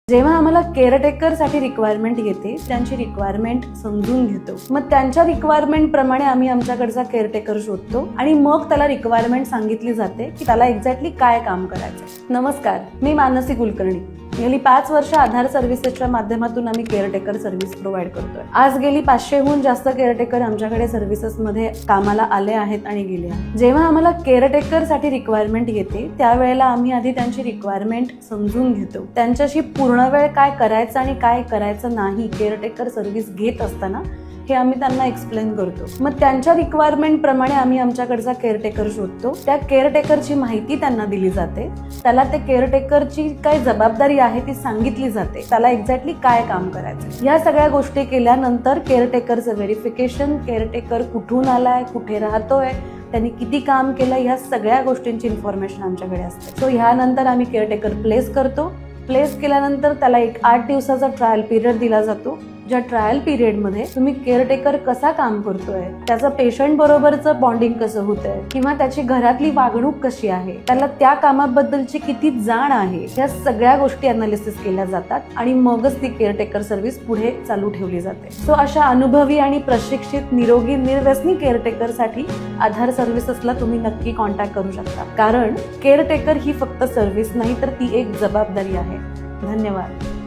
जेव्हा आम्हाला केअरटेकरसाठी रिक्वायरमेंट येते, त्यांची रिक्वायरमेंट समजून घेतो. मग त्यांच्या रिक्वायरमेंट प्रमाणे आम्ही आमच्याकडचा केअरटेकर शोधतो आणि मग त्याला रिक्वायरमेंट सांगितली जाते की त्याला एक्झॅक्टली काय काम करायचं. नमस्कार, मी मानसी कुलकर्णी. गेली 5 वर्ष आधार सर्व्हिसेसच्या माध्यमातून आम्ही केअरटेकर सर्व्हिस प्रोव्हाइड करतोय. आज गेली 500हून जास्त केअरटेकर आमच्याकडे सर्व्हिसेसमध्ये कामाला आले आहेत आणि गेले आहेत. जेव्हा आम्हाला केअरटेकरसाठी रिक्वायरमेंट येते, त्यावेळेला आम्ही आधी त्यांची रिक्वायरमेंट समजून घेतो. त्यांच्याशी पूर्ण वेळ काय करायचं आणि काय करायचं नाही केअरटेकर सर्व्हिस घेत असताना हे आम्ही त्यांना एक्सप्लेन करतो. मग त्यांच्या रिक्वायरमेंट प्रमाणे आम्ही आमच्याकडचा केअरटेकर शोधतो. त्या केअरटेकरची माहिती त्यांना दिली जाते. त्याला त्या केअरटेकरची काय जबाबदारी आहे ती सांगितली जाते. त्याला एक्झॅक्टली काय काम करायचं. या सगळ्या गोष्टी केल्यानंतर केअरटेकरचं व्हेरिफिकेशन, केअरटेकर कुठून आलाय, कुठे राहतोय, त्यांनी किती काम केलं, ह्या सगळ्या गोष्टींची इन्फॉर्मेशन आमच्याकडे असते. सो ह्यानंतर आम्ही केअरटेकर प्लेस करतो. प्लेस केल्यानंतर त्याला एक 8 दिवसाचा ट्रायल पिरियड दिला जातो. ज्या ट्रायल पिरियडमध्ये तुम्ही केअरटेकर कसा काम करतोय, त्याचं पेशंट बरोबरचं बॉन्डिंग कसं होतंय किंवा त्याची घरातली वागणूक कशी आहे, त्याला त्या कामाबद्दलची किती जाण आहे, या सगळ्या गोष्टी अनालिसिस केल्या जातात आणि मगच ती केअरटेकर सर्व्हिस पुढे चालू ठेवली जाते. सो अशा अनुभवी आणि प्रशिक्षित निरोगी निर्व्यसनी केअरटेकरसाठी आधार सर्व्हिसेसला तुम्ही नक्की कॉन्टॅक्ट करू शकता. कारण केअरटेकर ही फक्त सर्व्हिस नाही तर ती एक जबाबदारी आहे. धन्यवाद.